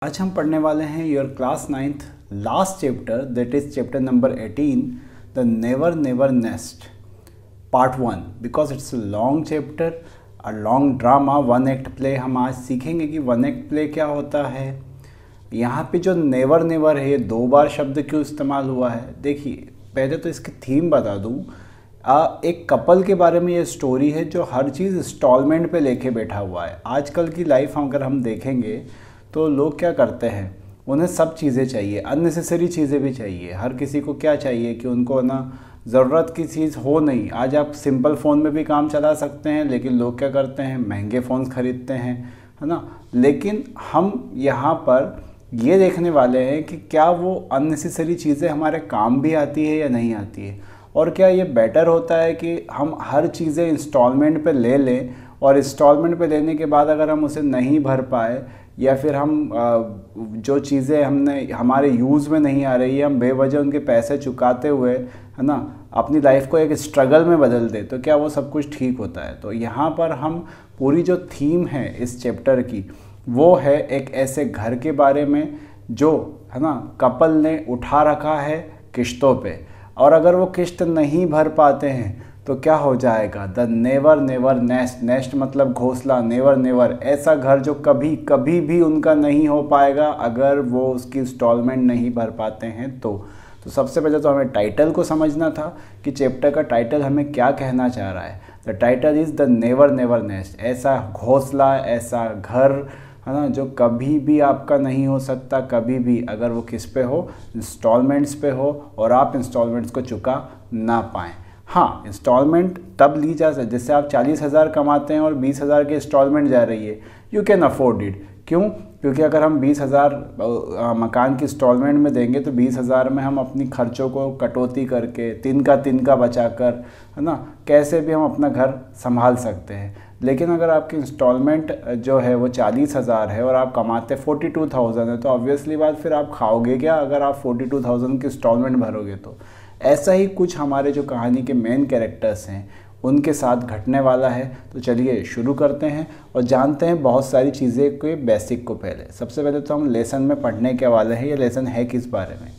आज हम पढ़ने वाले हैं your class 9th last chapter, that is chapter number 18, the never never nest part 1। Because it's a long chapter, a long drama, one act play. हम आज सीखेंगे कि वन एक्ट प्ले क्या होता है। यहाँ पे जो नेवर नेवर है, ये 2 बार शब्द क्यों इस्तेमाल हुआ है। देखिए, पहले तो इसकी थीम बता दूँ। एक कपल के बारे में ये स्टोरी है जो हर चीज़ इंस्टॉलमेंट पे लेके बैठा हुआ है। आजकल की लाइफ अगर हम देखेंगे तो लोग क्या करते हैं, उन्हें सब चीज़ें चाहिए, अननेसेसरी चीज़ें भी चाहिए। हर किसी को क्या चाहिए कि उनको ना ज़रूरत की चीज़ हो नहीं। आज आप सिंपल फ़ोन में भी काम चला सकते हैं, लेकिन लोग क्या करते हैं, महंगे फ़ोन्स खरीदते हैं, है ना। लेकिन हम यहाँ पर ये देखने वाले हैं कि क्या वो अननेसेसरी चीज़ें हमारे काम भी आती है या नहीं आती है, और क्या ये बेटर होता है कि हम हर चीज़ें इंस्टॉलमेंट पे ले लें, और इंस्टॉलमेंट पे लेने के बाद अगर हम उसे नहीं भर पाए, या फिर हम जो चीज़ें हमने हमारे यूज़ में नहीं आ रही है, हम बेवजह उनके पैसे चुकाते हुए, है ना, अपनी लाइफ को एक स्ट्रगल में बदल दे, तो क्या वो सब कुछ ठीक होता है। तो यहाँ पर हम पूरी जो थीम है इस चैप्टर की, वो है एक ऐसे घर के बारे में जो, है ना, कपल ने उठा रखा है किश्तों पे, और अगर वो किश्त नहीं भर पाते हैं तो क्या हो जाएगा। The never never nest, nest मतलब घोंसला, नेवर नेवर ऐसा घर जो कभी कभी भी उनका नहीं हो पाएगा अगर वो उसकी इंस्टॉलमेंट नहीं भर पाते हैं। तो सबसे पहले तो हमें टाइटल को समझना था कि चैप्टर का टाइटल हमें क्या कहना चाह रहा है। The title is the never never nest, ऐसा घोंसला, ऐसा घर, है ना, जो कभी भी आपका नहीं हो सकता, कभी भी, अगर वो किस पे हो, इंस्टॉलमेंट्स पे हो, और आप इंस्टॉलमेंट्स को चुका ना पाएँ। हाँ, इंस्टॉलमेंट तब ली जा सकती, जैसे आप 40,000 कमाते हैं और 20,000 की इंस्टॉलमेंट जा रही है, यू कैन अफोर्ड इट। क्यों? क्योंकि अगर हम 20,000 मकान की इंस्टॉलमेंट में देंगे तो 20,000 में हम अपनी खर्चों को कटौती करके, तिनका बचा कर, है ना, कैसे भी हम अपना घर संभाल सकते हैं। लेकिन अगर आपकी इंस्टॉलमेंट जो है वो 40,000 है और आप कमाते 42,000 है, तो ऑब्वियसली बात, फिर आप खाओगे क्या अगर आप 42,000 की इंस्टॉलमेंट भरोगे तो। ऐसा ही कुछ हमारे जो कहानी के मेन कैरेक्टर्स हैं उनके साथ घटने वाला है। तो चलिए शुरू करते हैं और जानते हैं बहुत सारी चीज़ें के बेसिक को। पहले सबसे पहले तो हम लेसन में पढ़ने के वाले हैं। ये लेसन है किस बारे में।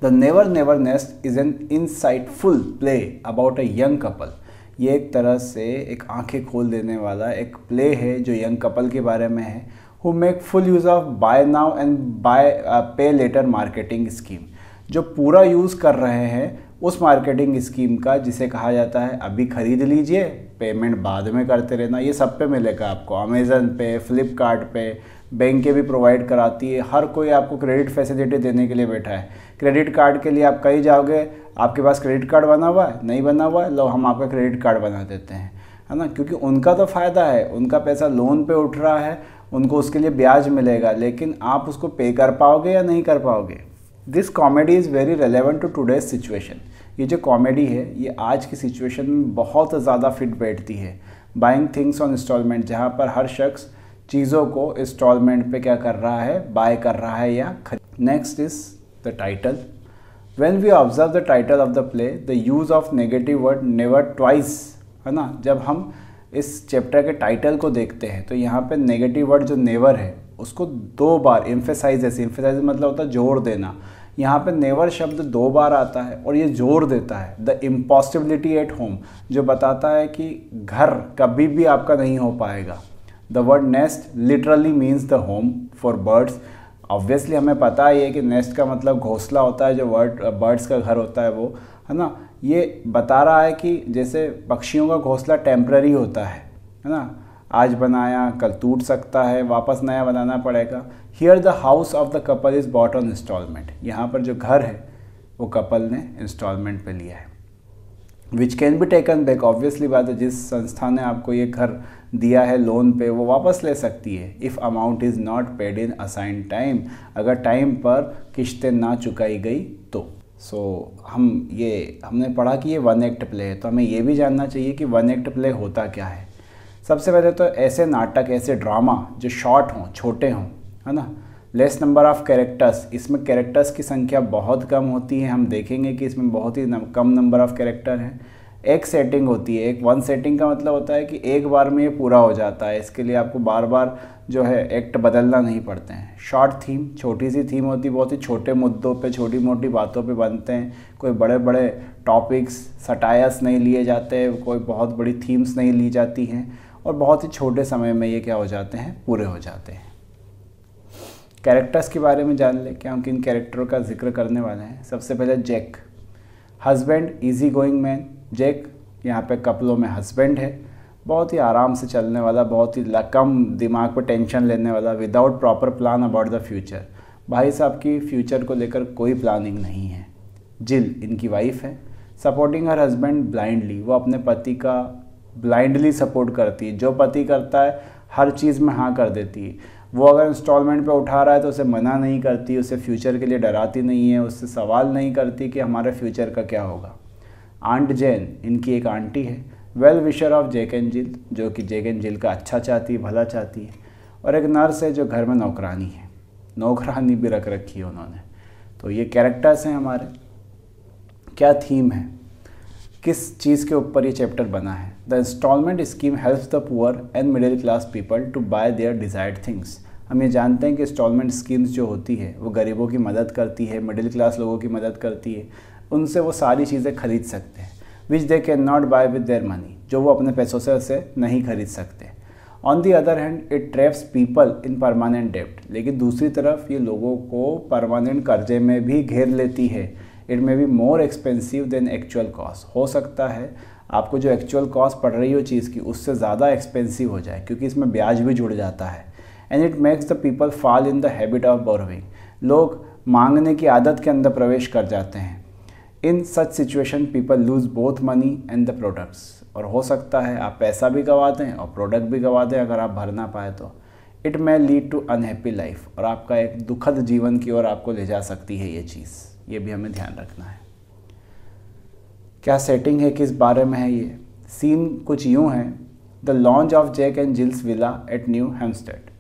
The never never nest is an insightful play about a young couple. ये एक तरह से एक आंखें खोल देने वाला एक प्ले है जो यंग कपल के बारे में है, who make full use of buy now and buy pay later marketing scheme, जो पूरा यूज़ कर रहे हैं उस मार्केटिंग स्कीम का जिसे कहा जाता है अभी खरीद लीजिए, पेमेंट बाद में करते रहना। ये सब पे मिलेगा आपको, अमेज़न पे, फ्लिपकार्ट पे, बैंकें भी प्रोवाइड कराती है। हर कोई आपको क्रेडिट फैसिलिटी देने के लिए बैठा है। क्रेडिट कार्ड के लिए आप कहीं जाओगे, आपके पास क्रेडिट कार्ड बना हुआ है, नहीं बना हुआ है, लो हम आपका क्रेडिट कार्ड बना देते हैं, है ना, क्योंकि उनका तो फ़ायदा है, उनका पैसा लोन पे उठ रहा है, उनको उसके लिए ब्याज मिलेगा, लेकिन आप उसको पे कर पाओगे या नहीं कर पाओगे। This comedy is very relevant to today's situation. ये जो कॉमेडी है ये आज की सिचुएशन में बहुत ज़्यादा फिट बैठती है। बाइंग थिंग्स ऑन इंस्टॉलमेंट, जहाँ पर हर शख्स चीज़ों को इंस्टॉलमेंट पे क्या कर रहा है, बाय कर रहा है या खरीद। Next is the title. When we observe the title of the play, the use of negative word never twice, है ना। जब हम इस चैप्टर के टाइटल को देखते हैं तो यहाँ पे नेगेटिव वर्ड जो नेवर है उसको 2 बार एम्फेसाइज मतलब होता है जोर देना। यहाँ पे नेवर शब्द 2 बार आता है और ये जोर देता है द इम्पॉसिबिलिटी एट होम, जो बताता है कि घर कभी भी आपका नहीं हो पाएगा। The word nest literally means the home for birds. Obviously हमें पता ही है कि नेस्ट का मतलब घोंसला होता है, जो बर्ड्स का घर होता है वो, है ना। ये बता रहा है कि जैसे पक्षियों का घोंसला टेम्पररी होता है ना, आज बनाया कल टूट सकता है, वापस नया बनाना पड़ेगा। Here the house of the couple is bought on installment. यहाँ पर जो घर है वो कपल ने इंस्टॉलमेंट पे लिया है। Which can be taken back, obviously बात है, जिस संस्था ने आपको ये घर दिया है लोन पे वो वापस ले सकती है। If amount is not paid in assign time, अगर टाइम पर किश्तें ना चुकाई गई तो। हमने पढ़ा कि ये वन एक्ट प्ले है, तो हमें ये भी जानना चाहिए कि वन एक्ट प्ले होता क्या है। सबसे पहले तो ऐसे नाटक, ऐसे ड्रामा जो शॉर्ट हों, छोटे हों, है ना, लेस नंबर ऑफ कैरेक्टर्स, इसमें कैरेक्टर्स की संख्या बहुत कम होती है। हम देखेंगे कि इसमें बहुत ही कम नंबर ऑफ कैरेक्टर हैं। एक सेटिंग होती है, एक वन सेटिंग का मतलब होता है कि एक बार में ये पूरा हो जाता है, इसके लिए आपको बार बार जो है एक्ट बदलना नहीं पड़ते हैं। शॉर्ट थीम, छोटी सी थीम होती है, बहुत ही छोटे मुद्दों पे, छोटी मोटी बातों पे बनते हैं, कोई बड़े बड़े टॉपिक्स सटायर्स नहीं लिए जाते, कोई बहुत बड़ी थीम्स नहीं ली जाती हैं, और बहुत ही छोटे समय में ये क्या हो जाते हैं, पूरे हो जाते हैं। कैरेक्टर्स के बारे में जान लें, क्या हम किन कैरेक्टरों का जिक्र करने वाले हैं। सबसे पहले Jack, husband, easy going man. Jack यहाँ पे कपलों में हस्बैंड है, बहुत ही आराम से चलने वाला, बहुत ही कम दिमाग पर टेंशन लेने वाला, without proper plan about the future. भाई साहब की फ्यूचर को लेकर कोई प्लानिंग नहीं है। जिल इनकी वाइफ है, सपोर्टिंग हर हस्बैंड ब्लाइंडली, वो अपने पति का ब्लाइंडली सपोर्ट करती है, जो पति करता है हर चीज़ में हाँ कर देती है। वो अगर इंस्टॉलमेंट पे उठा रहा है तो उसे मना नहीं करती, उसे फ्यूचर के लिए डराती नहीं है, उससे सवाल नहीं करती कि हमारे फ्यूचर का क्या होगा। आंट जैन इनकी एक आंटी है, well wisher of Jack and Jill, जो कि जैक एंड जिल का अच्छा चाहती है, भला चाहती है। और एक नर्स है जो घर में नौकरानी है, नौकरानी भी रख रखी है उन्होंने। तो ये कैरेक्टर्स हैं हमारे। क्या थीम है, किस चीज़ के ऊपर ये चैप्टर बना है। The installment scheme helps the poor and middle class people to buy their desired things. हम ये जानते हैं कि इंस्टॉलमेंट स्कीम्स जो होती है वो गरीबों की मदद करती है, मिडिल क्लास लोगों की मदद करती है, उनसे वो सारी चीज़ें खरीद सकते हैं, which they can not buy with their money, जो वो अपने पैसों से उसे नहीं खरीद सकते। On the other hand it traps people in permanent डेब्ट, लेकिन दूसरी तरफ ये लोगों को परमानेंट कर्जे में भी घेर लेती है। It may be more expensive than actual cost, हो सकता है आपको जो एक्चुअल कॉस्ट पड़ रही हो चीज़ की उससे ज़्यादा एक्सपेंसिव हो जाए, क्योंकि इसमें ब्याज भी जुड़ जाता है। And it makes the people fall in the habit of borrowing, लोग मांगने की आदत के अंदर प्रवेश कर जाते हैं। In such situation people lose both money and the products, और हो सकता है आप पैसा भी गवा दें और प्रोडक्ट भी गवा दें अगर आप भर ना पाए तो। It may lead to unhappy life, और आपका एक दुखद जीवन की ओर आपको ले जा सकती है ये चीज़, ये भी हमें ध्यान रखना है। क्या सेटिंग है, किस बारे में है ये। सीन कुछ यूँ है, the launch of Jack and Jill's villa at New Hampstead.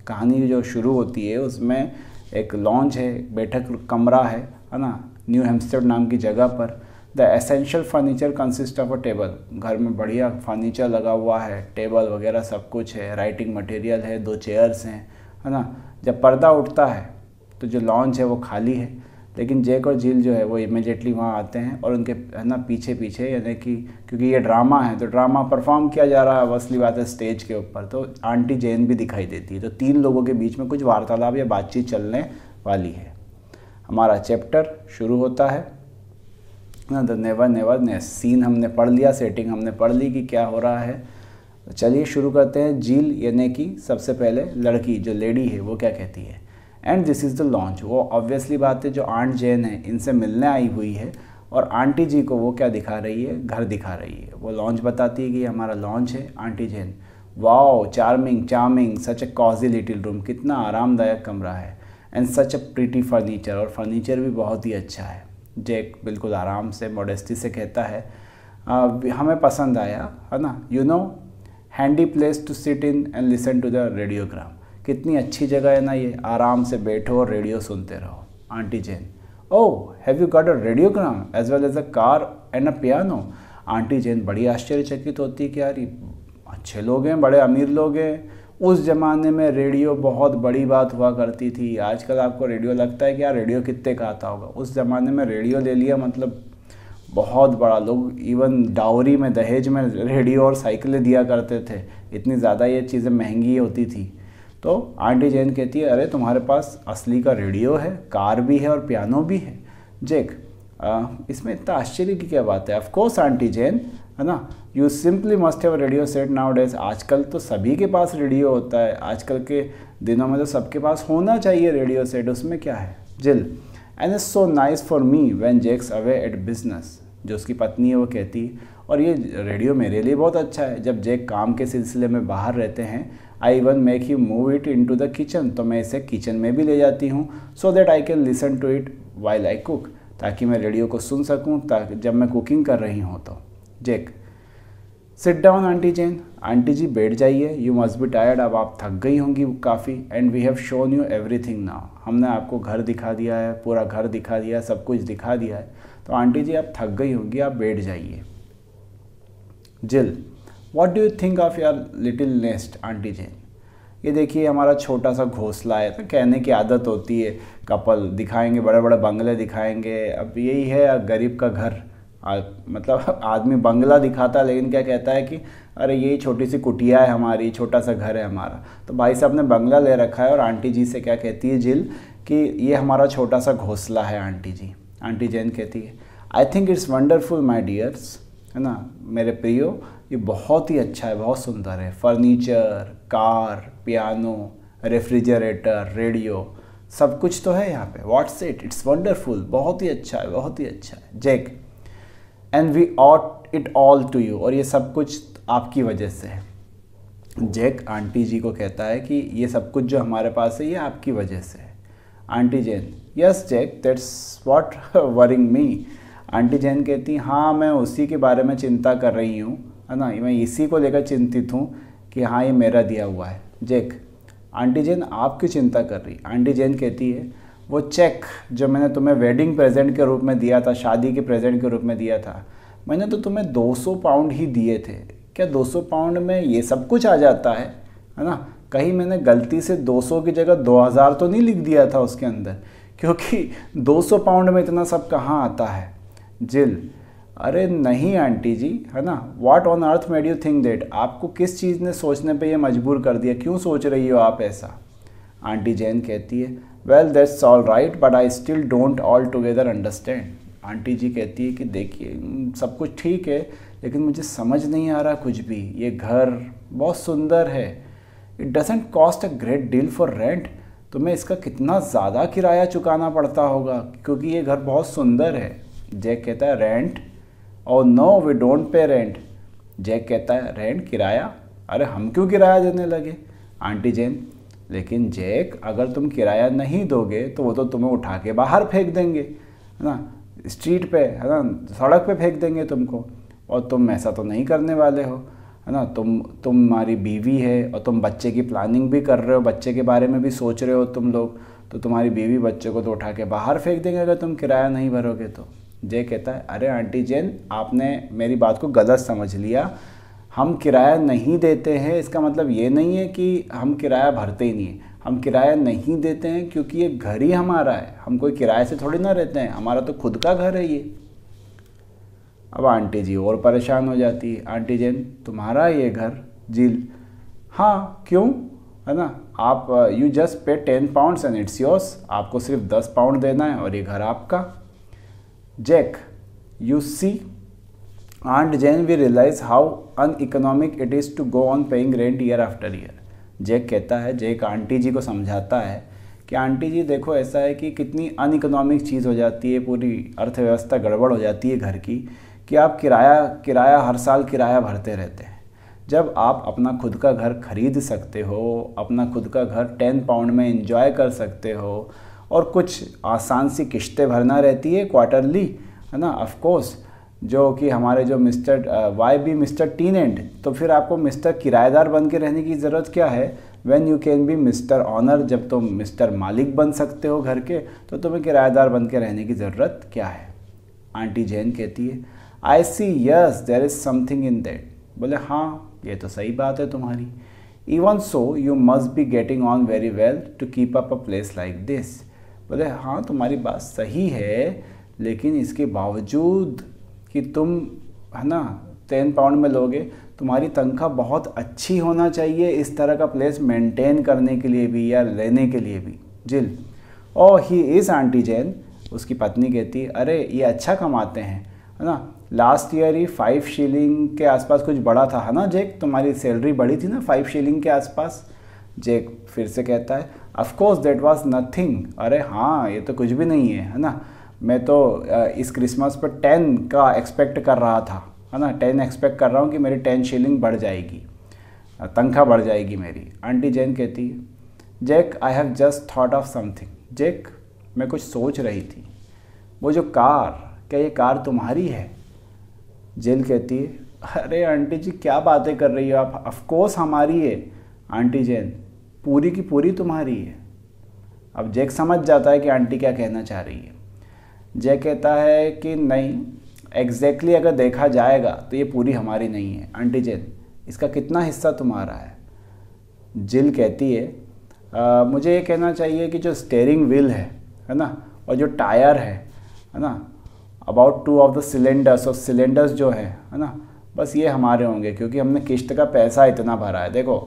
कहानी जो शुरू होती है उसमें एक लॉन्च है, बैठक कमरा है ना, न्यू हेम्पस्टेड नाम की जगह पर। The essential furniture consist of a table, घर में बढ़िया फर्नीचर लगा हुआ है, टेबल वगैरह सब कुछ है, राइटिंग मटेरियल है, 2 चेयर्स हैं, है ना। जब पर्दा उठता है तो जो लॉन्च है वो खाली है, लेकिन जैक और जिल जो है वो इमीडिएटली वहाँ आते हैं और उनके है ना पीछे पीछे, यानी कि क्योंकि ये ड्रामा है तो ड्रामा परफॉर्म किया जा रहा है, असली बात है स्टेज के ऊपर, तो आंटी जैन भी दिखाई देती है। तो 3 लोगों के बीच में कुछ वार्तालाप या बातचीत चलने वाली है। हमारा चैप्टर शुरू होता है ना, the never never nest. Scene हमने पढ़ लिया, सेटिंग हमने पढ़ ली कि क्या हो रहा है। तो चलिए शुरू करते हैं। जिल यानी कि सबसे पहले लड़की जो लेडी है वो क्या कहती है, and this is the launch. वो ऑब्वियसली बात है जो आंट जैन है इनसे मिलने आई हुई है और आंटी जी को वो क्या दिखा रही है, घर दिखा रही है। वो लॉन्च बताती है कि हमारा लॉन्च है। Aunty Jane, wow charming charming, such a cosy little room, कितना आरामदायक कमरा है, and such a pretty furniture, और फर्नीचर भी बहुत ही अच्छा है। जैक बिल्कुल आराम से मॉडेस्टी से कहता है हमें पसंद आया, है ना। You know handy place to sit in and listen to the radiogram, कितनी अच्छी जगह है ना ये, आराम से बैठो और रेडियो सुनते रहो। Aunty Jane, oh have you got a radiogram as well as a car and a piano. Aunty Jane बड़ी आश्चर्यचकित होती है कि यार अच्छे लोग हैं, बड़े अमीर लोग हैं। उस ज़माने में रेडियो बहुत बड़ी बात हुआ करती थी। आजकल आपको रेडियो लगता है कि यार रेडियो कितने का आता होगा, उस ज़माने में रेडियो ले लिया मतलब बहुत बड़ा। लोग इवन डाउरी में, दहेज में रेडियो और साइकिलें दिया करते थे, इतनी ज़्यादा ये चीज़ें महंगी होती थी। तो आंटी जैन कहती है अरे तुम्हारे पास असली का रेडियो है, कार भी है और पियानो भी है। जैक, इसमें इतना आश्चर्य की क्या बात है। ऑफ कोर्स आंटी जैन, है ना, you simply must have radio set now days. आजकल तो सभी के पास रेडियो होता है, आजकल के दिनों में तो सबके पास होना चाहिए रेडियो सेट, उसमें क्या है। Jill, and it's so nice for me when Jack's away at business. जो उसकी पत्नी है वो कहती है और ये रेडियो मेरे लिए बहुत अच्छा है जब जैक काम के सिलसिले में बाहर रहते हैं। I even make you move it into the kitchen, तो मैं इसे किचन में भी ले जाती हूँ, so that I can listen to it while I cook, ताकि मैं रेडियो को सुन सकूँ ताकि जब मैं कुकिंग कर रही हूँ तो। Jack, sit down aunty Jane, aunty ji बैठ जाइए, यू मस्ट बी टायर्ड, अब आप थक गई होंगी काफ़ी, and we have shown you everything now, हमने आपको घर दिखा दिया है, पूरा घर दिखा दिया है, सब कुछ दिखा दिया है, तो आंटी जी आप थक गई होंगी, आप बैठ जाइए। जिल, what do you think of your little nest aunty Jain? ये देखिए हमारा छोटा सा घोंसला है। तो कहने की आदत होती है, कपल दिखाएंगे, बड़े बड़े बंगले दिखाएंगे। अब यही है गरीब का घर, मतलब आदमी बंगला दिखाता है लेकिन क्या कहता है कि अरे यही छोटी सी कुटिया है हमारी, छोटा सा घर है हमारा। तो भाई साहब ने बंगला ले रखा है और आंटी जी से क्या कहती है जिल कि ये हमारा छोटा सा घोंसला है आंटी जी। आंटी जैन कहती है I think it's wonderful my dears, है ना मेरे प्रियो, ये बहुत ही अच्छा है, बहुत सुंदर है। Furniture, car, piano, refrigerator, radio, सब कुछ तो है यहाँ पे। व्हाट्स इट, इट्स वंडरफुल, बहुत ही अच्छा है, बहुत ही अच्छा है। Jack, and we owe it all to you, और ये सब कुछ आपकी वजह से है। जैक आंटी जी को कहता है कि ये सब कुछ जो हमारे पास है ये आपकी वजह से है। Aunty Jane, yes Jack, that's what worrying me. Aunty Jane कहती हाँ मैं उसी के बारे में चिंता कर रही हूँ, है ना, मैं इसी को लेकर चिंतित हूँ कि हाँ ये मेरा दिया हुआ है। जैक, आंटी जैन आप क्यों चिंता कर रही? आंटी जैन कहती है वो चेक जो मैंने तुम्हें वेडिंग प्रेजेंट के रूप में दिया था, शादी के प्रेजेंट के रूप में दिया था, मैंने तो तुम्हें 200 पाउंड ही दिए थे। क्या 200 पाउंड में ये सब कुछ आ जाता है ना? कहीं मैंने गलती से 200 की जगह 2000 तो नहीं लिख दिया था उसके अंदर? क्योंकि 200 पाउंड में इतना सब कहाँ आता है? जिल, अरे नहीं आंटी जी, है ना, what on earth made you think that? आपको किस चीज़ ने सोचने पे ये मजबूर कर दिया? क्यों सोच रही हो आप ऐसा? आंटी जैन कहती है well that's all right but I still don't altogether understand. Aunty ji कहती है कि देखिए सब कुछ ठीक है लेकिन मुझे समझ नहीं आ रहा कुछ भी। ये घर बहुत सुंदर है, it doesn't cost a great deal for rent, तुम्हें इसका कितना ज़्यादा किराया चुकाना पड़ता होगा क्योंकि ये घर बहुत सुंदर है। जैक कहता है rent? Oh no we don't pay rent. Jack कहता है रेंट, किराया? अरे हम क्यों किराया देने लगे? आंटी जैन, लेकिन जैक अगर तुम किराया नहीं दोगे तो वो तो तुम्हें उठा के बाहर फेंक देंगे, है ना, स्ट्रीट पे, है ना, सड़क पे फेंक देंगे तुमको, और तुम ऐसा तो नहीं करने वाले हो, है ना। तुम्हारी बीवी है और तुम बच्चे की प्लानिंग भी कर रहे हो, बच्चे के बारे में भी सोच रहे हो तुम लोग, तो तुम्हारी बीवी बच्चे को तो उठा के बाहर फेंक देंगे अगर तुम किराया नहीं भरोगे तो। जय कहता है अरे आंटी जैन आपने मेरी बात को गलत समझ लिया, हम किराया नहीं देते हैं इसका मतलब ये नहीं है कि हम किराया भरते ही नहीं है। हम किराया नहीं देते हैं क्योंकि ये घर ही हमारा है, हम कोई किराए से थोड़ी ना रहते हैं, हमारा तो खुद का घर है ये। अब आंटी जी और परेशान हो जाती है। आंटी जैन तुम्हारा ये घर? जिल हाँ क्यों, है ना, आप यू जस्ट पे 10 पाउंड्स एंड इट्स योर्स, आपको सिर्फ 10 पाउंड देना है और ये घर आपका। Jack you see Aunt Jane we realize how uneconomic it is to go on paying rent year after year। Jack कहता है, जैक आंटी जी को समझाता है कि आंटी जी देखो ऐसा है कि कितनी अनइकोनॉमिक चीज़ हो जाती है, पूरी अर्थव्यवस्था गड़बड़ हो जाती है घर की, कि आप किराया हर साल किराया भरते रहते हैं। जब आप अपना खुद का घर खरीद सकते हो, अपना खुद का घर 10 पाउंड में एंजॉय कर सकते हो और कुछ आसान सी किश्तें भरना रहती है क्वार्टरली, है ना, ऑफ कोर्स, जो कि हमारे जो वाई बी मिस्टर टीनेंट, तो फिर आपको मिस्टर किराएदार बन के रहने की ज़रूरत क्या है? When you can be mister owner, जब तुम मिस्टर मालिक बन सकते हो घर के, तो तुम्हें किराएदार बन के रहने की ज़रूरत क्या है? आंटी जैन कहती है I see yes there is something in that. बोले हाँ ये तो सही बात है तुम्हारी। Even so you must be getting on very well to keep up a place like this. बोले हाँ तुम्हारी बात सही है, लेकिन इसके बावजूद कि तुम, है ना, 10 पाउंड में लोगे, तुम्हारी तनख्वाह बहुत अच्छी होना चाहिए इस तरह का प्लेस मेंटेन करने के लिए भी या लेने के लिए भी। जिल ओह ही इज़ आंटी जैन। उसकी पत्नी कहती अरे ये अच्छा कमाते हैं, है ना, लास्ट ईयर ही 5 शिलिंग के आसपास कुछ बढ़ा था, है ना जैक, तुम्हारी सैलरी बढ़ी थी ना 5 शिलिंग के आसपास। जैक फिर से कहता है of course that was nothing. अरे हाँ ये तो कुछ भी नहीं है ना, मैं तो इस क्रिसमस पर 10 का एक्सपेक्ट कर रहा था, है ना, 10 एक्सपेक्ट कर रहा हूँ कि मेरी 10 शिलिंग बढ़ जाएगी, तनख्वाह बढ़ जाएगी मेरी। आंटी जैन कहती है Jack I have just thought of something. Jack मैं कुछ सोच रही थी, वो जो कार, क्या ये कार तुम्हारी है? जिल कहती है अरे आंटी जी क्या बातें कर रही हो आप, ऑफ कोर्स हमारी है। आंटी जैन पूरी की पूरी तुम्हारी है। अब जैक समझ जाता है कि आंटी क्या कहना चाह रही है। जय कहता है कि नहीं, एग्जैक्टली अगर देखा जाएगा तो ये पूरी हमारी नहीं है। आंटी जैन, इसका कितना हिस्सा तुम्हारा है? जिल कहती है मुझे ये कहना चाहिए कि जो स्टेयरिंग व्हील है ना, और जो टायर है ना, अबाउट 2 ऑफ द सिलेंडर्स, और सिलेंडर्स जो है ना, बस ये हमारे होंगे क्योंकि हमने किश्त का पैसा इतना भरा है। देखो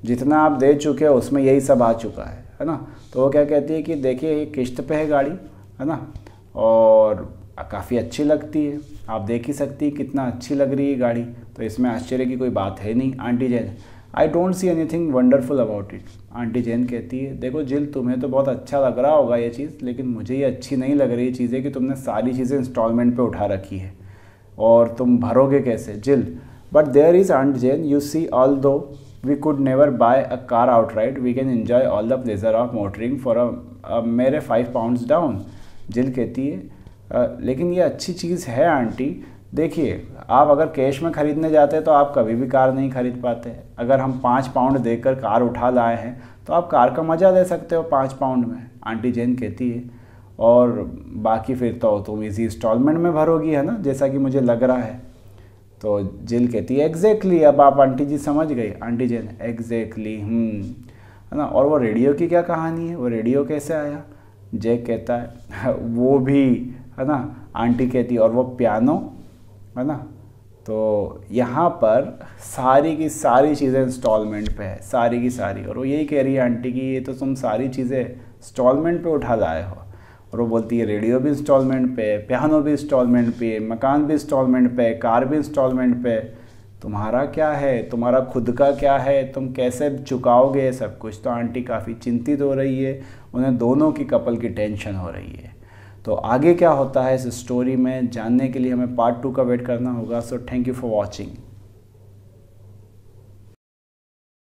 जितना आप दे चुके हो उसमें यही सब आ चुका है ना। तो वो क्या कहती है कि देखिए ये किश्त पे है गाड़ी, है ना, और काफ़ी अच्छी लगती है, आप देख ही सकती है कितना अच्छी लग रही है गाड़ी, तो इसमें आश्चर्य की कोई बात है नहीं। Aunty Jain, I don't see anything wonderful about it. Aunty Jane कहती है देखो जिल, तुम्हें तो बहुत अच्छा लग रहा होगा ये चीज़, लेकिन मुझे ये अच्छी नहीं लग रही चीज़ें कि तुमने सारी चीज़ें इंस्टॉलमेंट पे उठा रखी है और तुम भरोगे कैसे? Jill, but there is aunt Jane, you see although we could never buy a car outright, we can enjoy all the pleasure of motoring for मेरे 5 पाउंड्स डाउन। जिल कहती है लेकिन ये अच्छी चीज़ है आंटी, देखिए आप अगर कैश में ख़रीदने जाते हैं तो आप कभी भी कार नहीं खरीद पाते। अगर हम 5 पाउंड देकर कार उठा लाए हैं तो आप कार का मज़ा ले सकते हो 5 पाउंड में। आंटी जैन कहती है और बाकी फिर तो तुम इसी इंस्टॉलमेंट में भरोगी, है ना, जैसा कि मुझे लग रहा है। तो जिल कहती है एग्जैक्टली, अब आप आंटी जी समझ गई। आंटी जैन, एग्जैक्टली, है ना। और वो रेडियो की क्या कहानी है, वो रेडियो कैसे आया? जैक कहता है वो भी, है ना। आंटी कहती है और वो पियानो, है ना। तो यहाँ पर सारी की सारी चीज़ें इंस्टॉलमेंट पे है, सारी की सारी, और वो यही कह रही है आंटी की ये तो तुम सारी चीज़ें इंस्टॉलमेंट पे उठा लाए हो। और वो बोलती है रेडियो भी इंस्टॉलमेंट पे, पियानो भी इंस्टॉलमेंट पे, मकान भी इंस्टॉलमेंट पे, कार भी इंस्टॉलमेंट पे, तुम्हारा क्या है, तुम्हारा खुद का क्या है, तुम कैसे चुकाओगे सब कुछ? तो आंटी काफ़ी चिंतित हो रही है, उन्हें दोनों की कपल की टेंशन हो रही है। तो आगे क्या होता है इस स्टोरी में जानने के लिए हमें पार्ट 2 का वेट करना होगा। So thank you for watching.